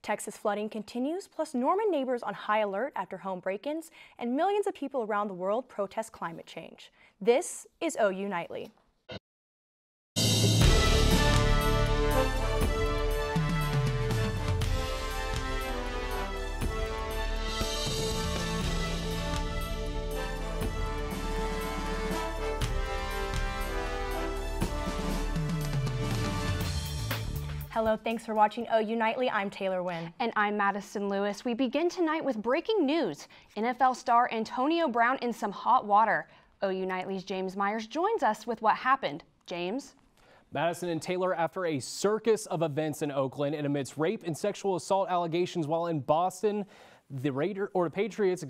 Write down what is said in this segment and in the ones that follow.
Texas flooding continues, plus Norman neighbors on high alert after home break-ins, and millions of people around the world protest climate change. This is OU Nightly. Hello, thanks for watching OU Nightly. I'm Taylor Wynn. And I'm Madison Lewis. We begin tonight with breaking news. NFL star Antonio Brown in some hot water. OU Nightly's James Myers joins us with what happened. James? Madison and Taylor, after a circus of events in Oakland and amidst rape and sexual assault allegations while in Boston, the Patriots,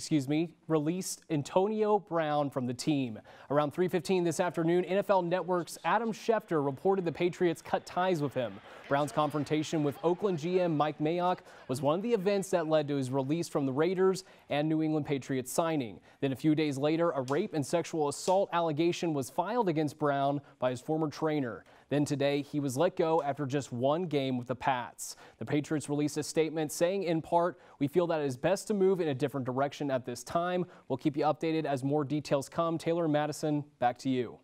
released Antonio Brown from the team. Around 3:15 this afternoon, NFL Network's Adam Schefter reported the Patriots cut ties with him. Brown's confrontation with Oakland GM Mike Mayock was one of the events that led to his release from the Raiders and New England Patriots signing. Then a few days later, a rape and sexual assault allegation was filed against Brown by his former trainer. Then today, he was let go after just one game with the Pats. The Patriots released a statement saying, in part, "We feel that it is best to move in a different direction at this time. We'll keep you updated as more details come." Taylor and Madison, back to you.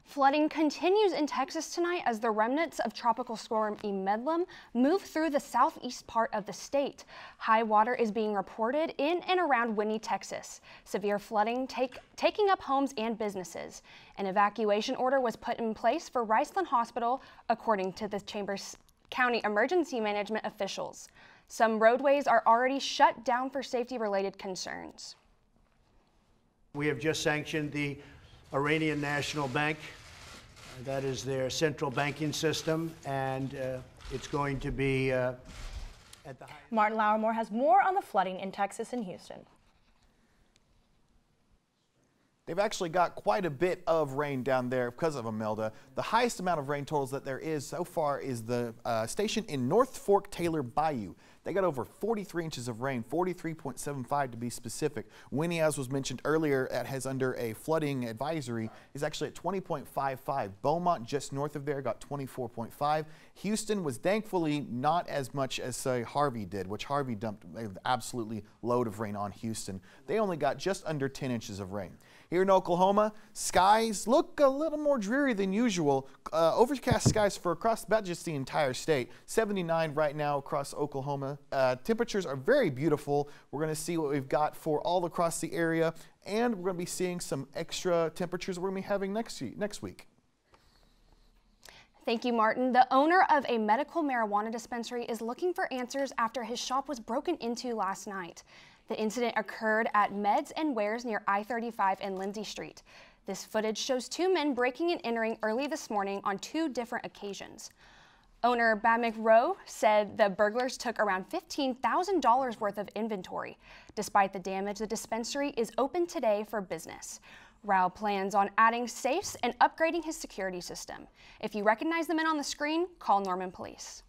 Flooding continues in Texas tonight as the remnants of Tropical Storm Medlem move through the southeast part of the state. High water is being reported in and around Wynn, Texas. Severe flooding taking up homes and businesses. An evacuation order was put in place for Riceland Hospital, according to the Chambers County Emergency Management officials. Some roadways are already shut down for safety-related concerns. We have just sanctioned the Iranian National Bank. That is their central banking system, and it's going to be at the highest. Martin Lowrimore has more on the flooding in Texas and Houston. They've actually got quite a bit of rain down there because of Imelda. The highest amount of rain totals that there is so far is the station in North Fork Taylor Bayou. They got over 43 inches of rain, 43.75 to be specific. Wynn, as was mentioned earlier, has under a flooding advisory, is actually at 20.55. Beaumont, just north of there, got 24.5. Houston was thankfully not as much as, say, Harvey did, which Harvey dumped an absolutely load of rain on Houston. They only got just under 10 inches of rain. Here in Oklahoma, skies look a little more dreary than usual. Overcast skies for across about just the entire state. 79 right now across Oklahoma. Temperatures are very beautiful. We're going to see what we've got for all across the area, and we're going to be seeing some extra temperatures we're going to be having next week. Thank you, Martin. The owner of a medical marijuana dispensary is looking for answers after his shop was broken into last night. The incident occurred at Meds and Wares near I-35 and Lindsey Street. This footage shows two men breaking and entering early this morning on two different occasions. Owner Bamek Rowe said the burglars took around $15,000 worth of inventory. Despite the damage, the dispensary is open today for business. Rowe plans on adding safes and upgrading his security system. If you recognize the men on the screen, call Norman Police.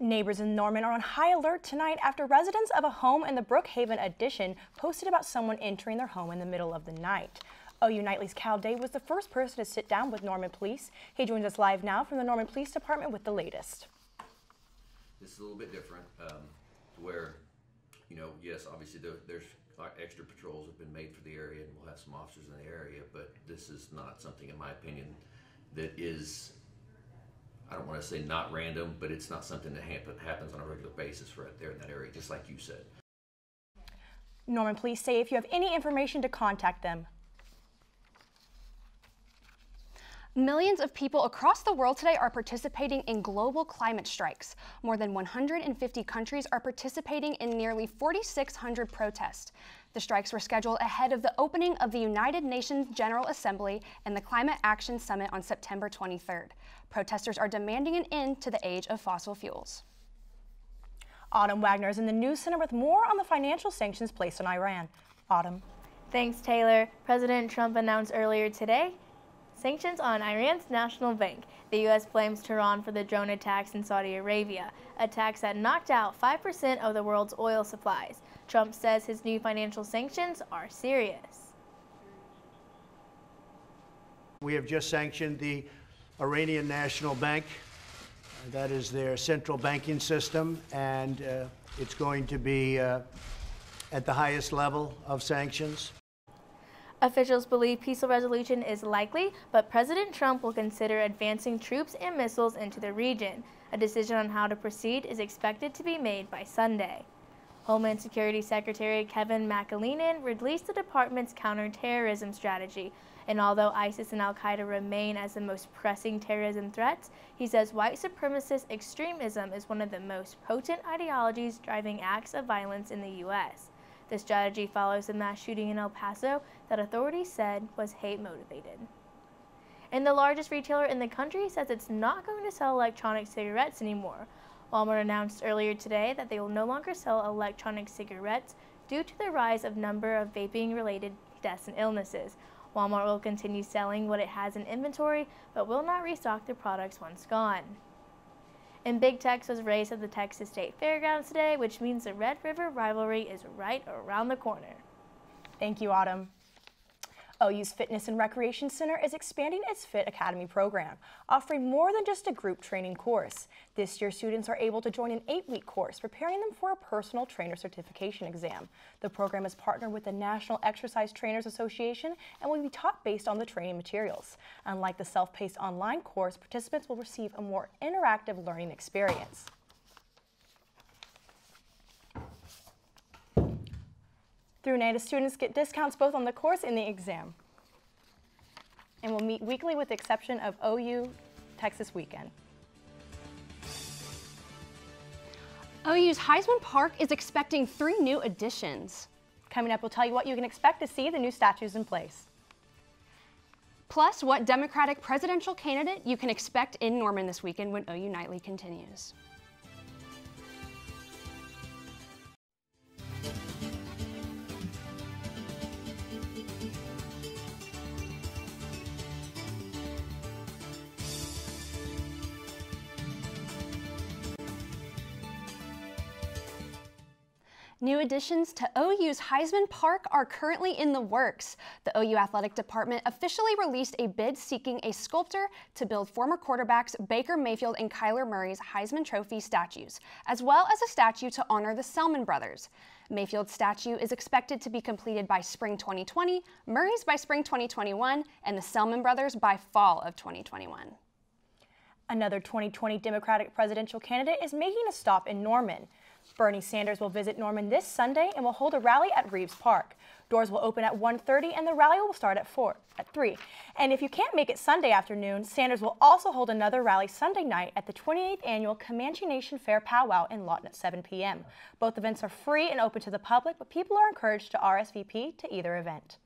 Neighbors in Norman are on high alert tonight after residents of a home in the Brookhaven addition posted about someone entering their home in the middle of the night. OU Nightly's Cal Day was the first person to sit down with Norman Police. He joins us live now from the Norman Police Department with the latest. This is a little bit different, where, yes, obviously there's extra patrols have been made for the area, and we'll have some officers in the area, but this is not something, in my opinion, that is, I don't want to say not random, but it's not something that happens on a regular basis right there in that area, just like you said. Norman Police say if you have any information to contact them. Millions of people across the world today are participating in global climate strikes. More than 150 countries are participating in nearly 4,600 protests. The strikes were scheduled ahead of the opening of the United Nations General Assembly and the Climate Action Summit on September 23rd. Protesters are demanding an end to the age of fossil fuels. Autumn Waggoner is in the News Center with more on the financial sanctions placed on Iran. Autumn. Thanks, Taylor. President Trump announced earlier today sanctions on Iran's national bank. The U.S. blames Tehran for the drone attacks in Saudi Arabia, attacks that knocked out 5% of the world's oil supplies. Trump says his new financial sanctions are serious. We have just sanctioned the Iranian National Bank. That is their central banking system, and it's going to be at the highest level of sanctions. Officials believe peaceful resolution is likely, but President Trump will consider advancing troops and missiles into the region. A decision on how to proceed is expected to be made by Sunday. Homeland Security Secretary Kevin McAleenan released the department's counterterrorism strategy, and although ISIS and al-Qaeda remain as the most pressing terrorism threats, he says white supremacist extremism is one of the most potent ideologies driving acts of violence in the U.S. The strategy follows the mass shooting in El Paso that authorities said was hate-motivated. And the largest retailer in the country says it's not going to sell electronic cigarettes anymore. Walmart announced earlier today that they will no longer sell electronic cigarettes due to the rise of number of vaping-related deaths and illnesses. Walmart will continue selling what it has in inventory, but will not restock the products once gone. And Big Tex was raised at the Texas State Fairgrounds today, which means the Red River rivalry is right around the corner. Thank you, Autumn. OU's Fitness and Recreation Center is expanding its Fit Academy program, offering more than just a group training course. This year, students are able to join an 8-week course, preparing them for a personal trainer certification exam. The program is partnered with the National Exercise Trainers Association and will be taught based on the training materials. Unlike the self-paced online course, participants will receive a more interactive learning experience. Through NADA, students get discounts both on the course and the exam, and will meet weekly with the exception of OU Texas Weekend. OU's Heisman Park is expecting 3 new additions. Coming up, we'll tell you what you can expect to see the new statues in place. Plus, what Democratic presidential candidate you can expect in Norman this weekend when OU Nightly continues. New additions to OU's Heisman Park are currently in the works. The OU Athletic Department officially released a bid seeking a sculptor to build former quarterbacks Baker Mayfield and Kyler Murray's Heisman Trophy statues, as well as a statue to honor the Selman brothers. Mayfield's statue is expected to be completed by spring 2020, Murray's by spring 2021, and the Selman brothers by fall of 2021. Another 2020 Democratic presidential candidate is making a stop in Norman. Bernie Sanders will visit Norman this Sunday and will hold a rally at Reeves Park. Doors will open at 1:30 and the rally will start at 3. And if you can't make it Sunday afternoon, Sanders will also hold another rally Sunday night at the 28th Annual Comanche Nation Fair Powwow in Lawton at 7 p.m. Both events are free and open to the public, but people are encouraged to RSVP to either event.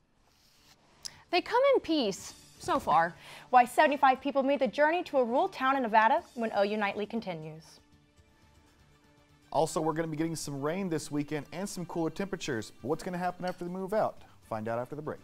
They come in peace, so far. Why 75 people made the journey to a rural town in Nevada when OU Nightly continues. Also, we're going to be getting some rain this weekend and some cooler temperatures. What's going to happen after the move out? Find out after the break.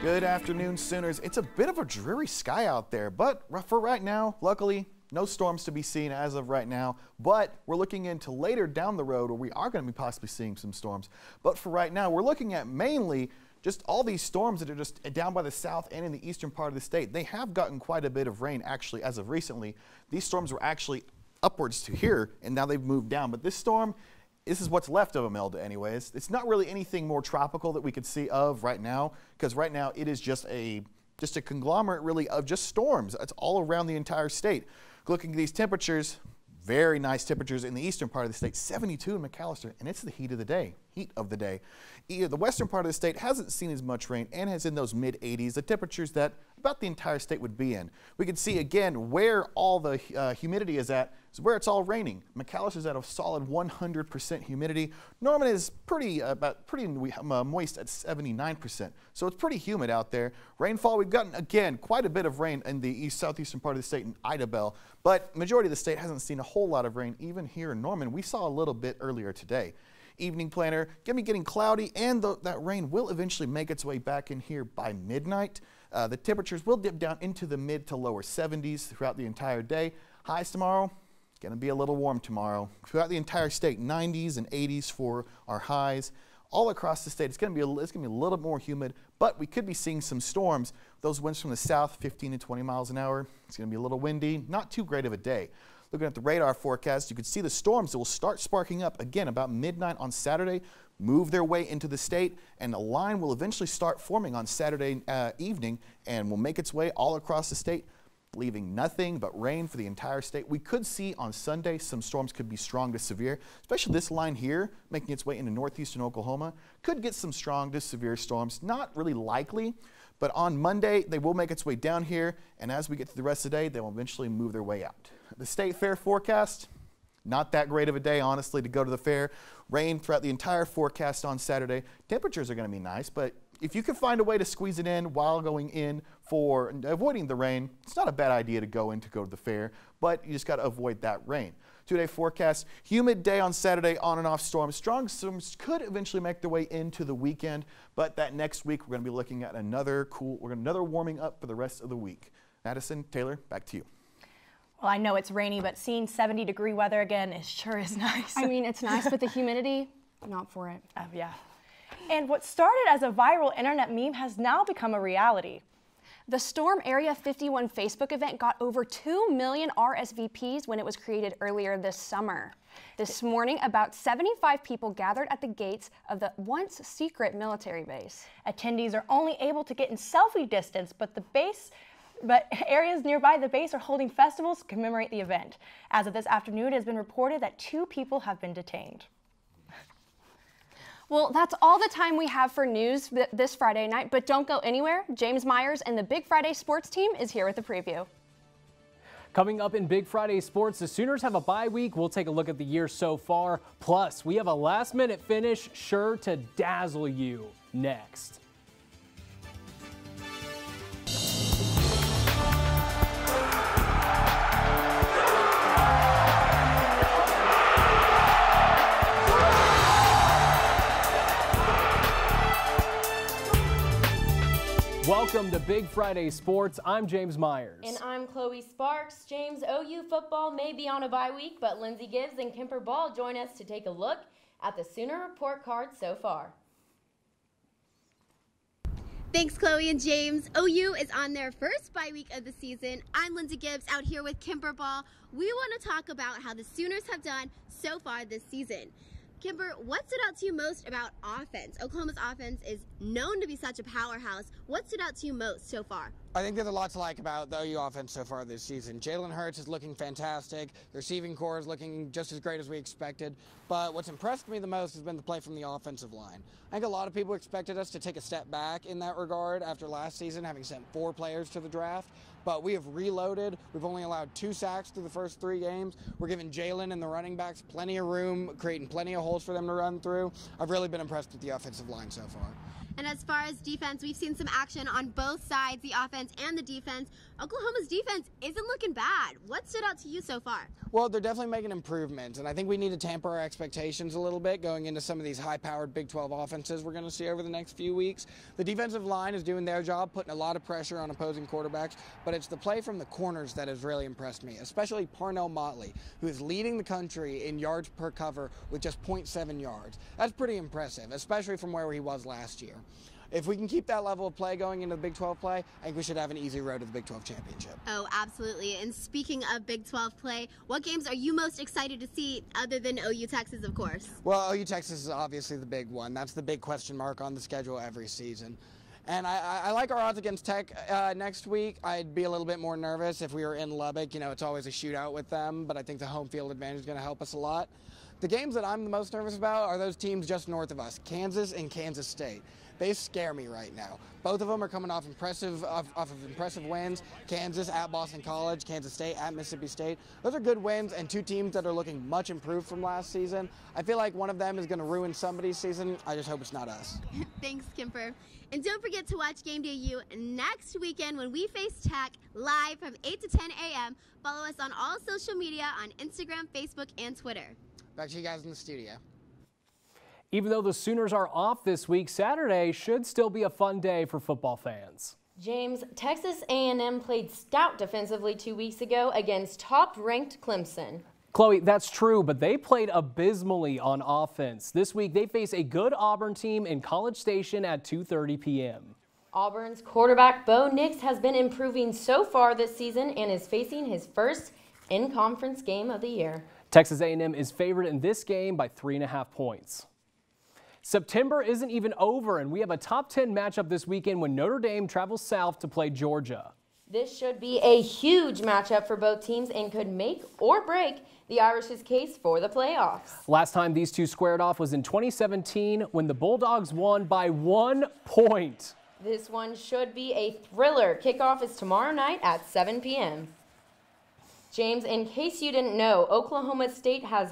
Good afternoon, Sooners. It's a bit of a dreary sky out there, but for right now, luckily, no storms to be seen as of right now, but we're looking into later down the road where we are going to be possibly seeing some storms. But for right now, we're looking at mainly just all these storms that are just down by the south and in the eastern part of the state. They have gotten quite a bit of rain actually as of recently. These storms were actually upwards to here and now they've moved down. But this storm, this is what's left of Imelda anyways. It's not really anything more tropical that we could see of right now, because right now it is just a conglomerate really of just storms. It's all around the entire state. Looking at these temperatures, very nice temperatures in the eastern part of the state, 72 in McAllister, and it's the heat of the day. The western part of the state hasn't seen as much rain and is in those mid-80s, the temperatures that about the entire state would be in. We can see again where all the humidity is at, is where it's all raining. McAllister's at a solid 100% humidity. Norman is pretty moist at 79%, so it's pretty humid out there. Rainfall, we've gotten again quite a bit of rain in the southeastern part of the state in Idabel, but majority of the state hasn't seen a whole lot of rain. Even here in Norman, we saw a little bit earlier today. Evening planner, going to be getting cloudy, and that rain will eventually make its way back in here by midnight. The temperatures will dip down into the mid to lower 70s throughout the entire day. Highs tomorrow, going to be a little warm tomorrow. Throughout the entire state, 90s and 80s for our highs. all across the state. It's going to be a little more humid, but we could be seeing some storms. Those winds from the south, 15 to 20 miles an hour. It's going to be a little windy, not too great of a day. Looking at the radar forecast, you can see the storms that will start sparking up again about midnight on Saturday, move their way into the state, and a line will eventually start forming on Saturday evening and will make its way all across the state, leaving nothing but rain for the entire state. We could see on Sunday some storms could be strong to severe, especially this line here making its way into northeastern Oklahoma. Could get some strong to severe storms, not really likely, but on Monday they will make its way down here, and as we get to the rest of the day, they will eventually move their way out. The state fair forecast, not that great of a day, honestly, to go to the fair. Rain throughout the entire forecast on Saturday. Temperatures are going to be nice, but if you can find a way to squeeze it in while going in for avoiding the rain, it's not a bad idea to go to the fair, but you just got to avoid that rain. 2-day forecast, humid day on Saturday, on and off storms. Strong storms could eventually make their way into the weekend, but that next week we're going to be looking at another warming up for the rest of the week. Madison, Taylor, back to you. Well, I know it's rainy, but seeing 70-degree weather again sure is nice. I mean, it's nice, but the humidity, not for it. Yeah. And what started as a viral internet meme has now become a reality. The Storm Area 51 Facebook event got over 2 million RSVPs when it was created earlier this summer. This morning, about 75 people gathered at the gates of the once secret military base. Attendees are only able to get in selfie distance, but areas nearby the base are holding festivals to commemorate the event. As of this afternoon, it has been reported that 2 people have been detained. Well, that's all the time we have for news this Friday night, but don't go anywhere. James Myers and the Big Friday Sports team is here with a preview. Coming up in Big Friday Sports, the Sooners have a bye week. We'll take a look at the year so far. Plus, we have a last-minute finish sure to dazzle you next. Welcome to Big Friday Sports. I'm James Myers. And I'm Chloe Sparks. James, OU football may be on a bye week, but Lindsey Gibbs and Kemper join us to take a look at the Sooner report card so far. Thanks, Chloe and James. OU is on their first bye week of the season. I'm Lindsey Gibbs out here with Kemper. We want to talk about how the Sooners have done so far this season. Kemper, what stood out to you most about offense? Oklahoma's offense is known to be such a powerhouse. What stood out to you most so far? I think there's a lot to like about the OU offense so far this season. Jalen Hurts is looking fantastic. The receiving core is looking just as great as we expected. But what's impressed me the most has been the play from the offensive line. I think a lot of people expected us to take a step back in that regard after last season, having sent 4 players to the draft. But we have reloaded. We've only allowed 2 sacks through the first 3 games. We're giving Jalen and the running backs plenty of room, creating plenty of holes for them to run through. I've really been impressed with the offensive line so far. And as far as defense, we've seen some action on both sides, the offense and the defense. Oklahoma's defense isn't looking bad. What stood out to you so far? Well, they're definitely making improvements, and I think we need to temper our expectations a little bit going into some of these high-powered Big 12 offenses we're going to see over the next few weeks. The defensive line is doing their job, putting a lot of pressure on opposing quarterbacks, but it's the play from the corners that has really impressed me, especially Parnell Motley, who is leading the country in yards per cover with just 0.7 yards. That's pretty impressive, especially from where he was last year. If we can keep that level of play going into the Big 12 play, I think we should have an easy road to the Big 12 championship. Oh, absolutely. And speaking of Big 12 play, what games are you most excited to see other than OU Texas, of course? Well, OU Texas is obviously the big one. That's the big question mark on the schedule every season. And I like our odds against Tech next week. I'd be a little bit more nervous if we were in Lubbock. You know, it's always a shootout with them, but I think the home field advantage is going to help us a lot. The games that I'm the most nervous about are those teams just north of us, Kansas and Kansas State. They scare me right now. Both of them are coming off impressive wins. Kansas at Boston College, Kansas State at Mississippi State. Those are good wins and 2 teams that are looking much improved from last season. I feel like one of them is going to ruin somebody's season. I just hope it's not us. Thanks, Kemper. And don't forget to watch Game Day U next weekend when we face Tech live from 8 to 10 a.m. Follow us on all social media on Instagram, Facebook, and Twitter. Back to you guys in the studio. Even though the Sooners are off this week, Saturday should still be a fun day for football fans. James, Texas A&M played stout defensively 2 weeks ago against top-ranked Clemson. Chloe, that's true, but they played abysmally on offense. This week, they face a good Auburn team in College Station at 2:30 p.m. Auburn's quarterback Bo Nix has been improving so far this season and is facing his first in-conference game of the year. Texas A&M is favored in this game by 3.5 points. September isn't even over, and we have a top 10 matchup this weekend when Notre Dame travels south to play Georgia. This should be a huge matchup for both teams and could make or break the Irish's case for the playoffs. Last time these two squared off was in 2017 when the Bulldogs won by 1 point. This one should be a thriller. Kickoff is tomorrow night at 7 p.m. James, in case you didn't know, Oklahoma State has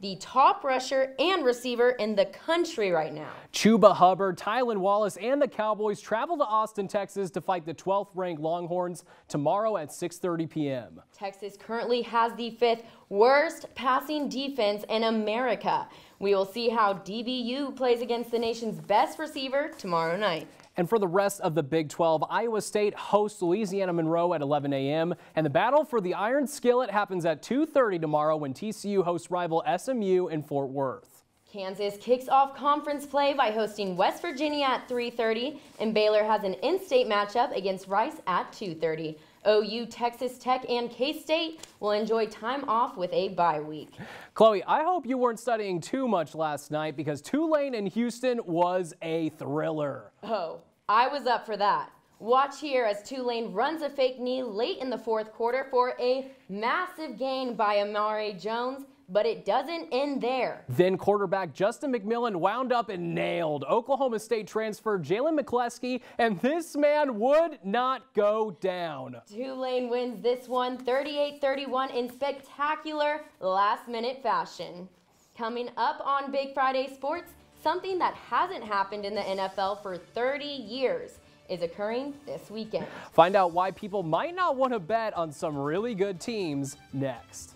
the top rusher and receiver in the country right now. Chuba Hubbard, Tylan Wallace, and the Cowboys travel to Austin, Texas to fight the 12th-ranked Longhorns tomorrow at 6:30 p.m. Texas currently has the 5th worst passing defense in America. We will see how DBU plays against the nation's best receiver tomorrow night. And for the rest of the Big 12, Iowa State hosts Louisiana Monroe at 11 a.m. And the battle for the Iron Skillet happens at 2:30 tomorrow when TCU hosts rival SMU in Fort Worth. Kansas kicks off conference play by hosting West Virginia at 3:30, and Baylor has an in-state matchup against Rice at 2:30. OU, Texas Tech, and K-State will enjoy time off with a bye week. Chloe, I hope you weren't studying too much last night because Tulane and Houston was a thriller. Oh, I was up for that. Watch here as Tulane runs a fake knee late in the fourth quarter for a massive gain by Amari Jones, but it doesn't end there. Then quarterback Justin McMillan wound up and nailed Oklahoma State transfer Jalen McCleskey, and this man would not go down. Tulane wins this one 38-31 in spectacular last-minute fashion. Coming up on Big Friday Sports, something that hasn't happened in the NFL for 30 years is occurring this weekend. Find out why people might not want to bet on some really good teams next.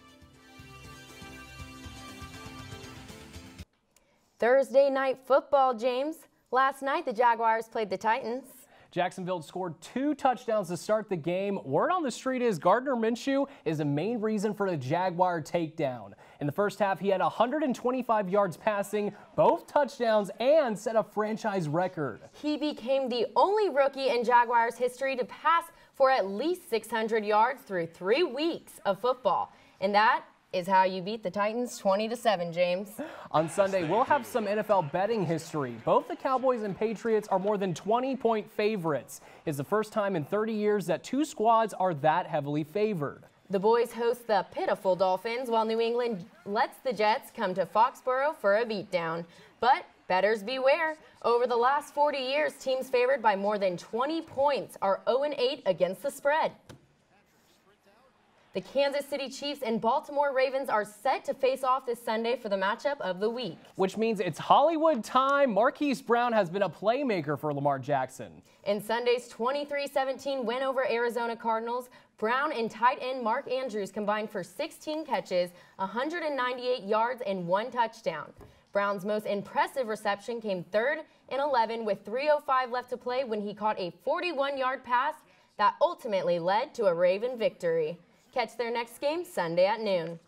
Thursday night football, James. Last night, the Jaguars played the Titans. Jacksonville scored 2 touchdowns to start the game. Word on the street is Gardner Minshew is the main reason for the Jaguar takedown. In the first half, he had 125 yards passing, both touchdowns, and set a franchise record. He became the only rookie in Jaguars history to pass for at least 600 yards through 3 weeks of football. And that is how you beat the Titans 20-7, James. On Sunday, we'll have some NFL betting history. Both the Cowboys and Patriots are more than 20-point favorites. It's the first time in 30 years that 2 squads are that heavily favored. The boys host the pitiful Dolphins while New England lets the Jets come to Foxborough for a beatdown. But bettors beware. Over the last 40 years, teams favored by more than 20 points are 0-8 against the spread. The Kansas City Chiefs and Baltimore Ravens are set to face off this Sunday for the matchup of the week. Which means it's Hollywood time. Marquise Brown has been a playmaker for Lamar Jackson. In Sunday's 23-17 win over Arizona Cardinals, Brown and tight end Mark Andrews combined for 16 catches, 198 yards, and 1 touchdown. Brown's most impressive reception came 3rd and 11 with 3:05 left to play when he caught a 41-yard pass that ultimately led to a Raven victory. Catch their next game Sunday at noon.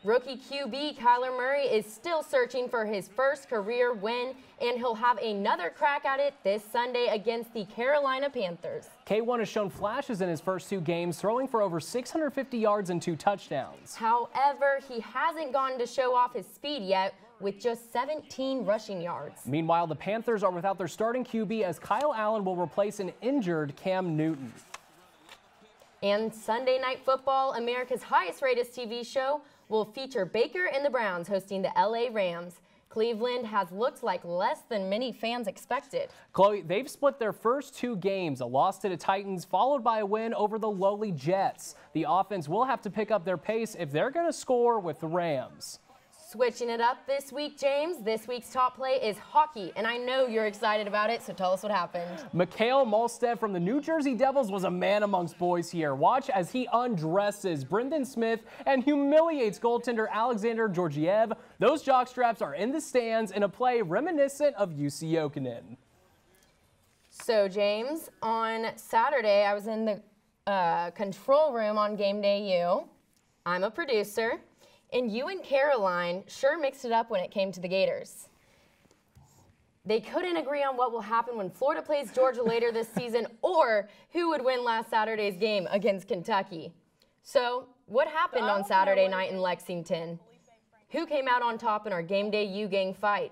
Rookie QB Kyler Murray is still searching for his first career win, and he'll have another crack at it this Sunday against the Carolina Panthers. K1 has shown flashes in his first 2 games, throwing for over 650 yards and 2 touchdowns. However, he hasn't gone to show off his speed yet, with just 17 rushing yards. Meanwhile, the Panthers are without their starting QB as Kyle Allen will replace an injured Cam Newton. And Sunday Night Football, America's highest-rated TV show, will feature Baker and the Browns hosting the LA Rams. Cleveland has looked like less than many fans expected. Chloe, they've split their first 2 games, a loss to the Titans followed by a win over the lowly Jets. The offense will have to pick up their pace if they're going to score with the Rams. Switching it up this week, James, this week's top play is hockey, and I know you're excited about it, so tell us what happened. Mikhail Malstead from the New Jersey Devils was a man amongst boys here. Watch as he undresses Brendan Smith and humiliates goaltender Alexander Georgiev. Those jockstraps are in the stands in a play reminiscent of UC Jokinen. So, James, on Saturday, I was in the control room on Game Day U, I'm a producer. And you and Caroline sure mixed it up when it came to the Gators. They couldn't agree on what will happen when Florida plays Georgia later this season or who would win last Saturday's game against Kentucky. So, what happened on Saturday night in Lexington? Who came out on top in our game day U-gang fight?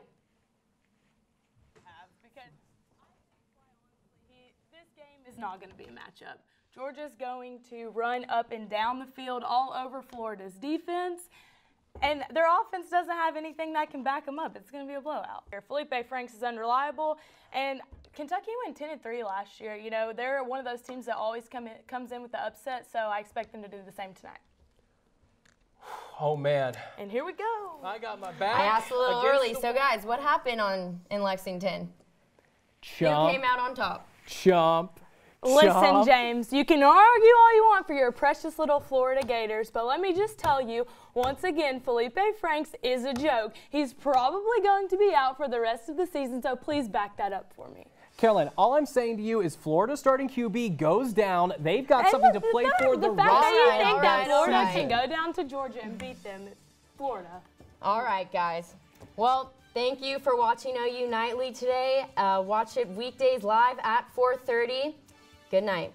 This game is not going to be a matchup. Georgia's going to run up and down the field all over Florida's defense, and their offense doesn't have anything that can back them up. It's going to be a blowout. Felipe Franks is unreliable, and Kentucky went 10-3 last year. You know, they're one of those teams that always comes in with the upset, so I expect them to do the same tonight. Oh, man. And here we go. I got my back. I asked a little early. So, guys, what happened in Lexington? Chump. Who came out on top? Chump. Listen, James, you can argue all you want for your precious little Florida Gators, but let me just tell you, once again, Felipe Franks is a joke. He's probably going to be out for the rest of the season, so please back that up for me. Caroline, all I'm saying to you is Florida starting QB goes down. They've got something to play for the rest fact that you think of that Florida the can season. go down to Georgia and beat them, Florida. All right, guys. Well, thank you for watching OU Nightly today. Watch it weekdays live at 4:30. Good night.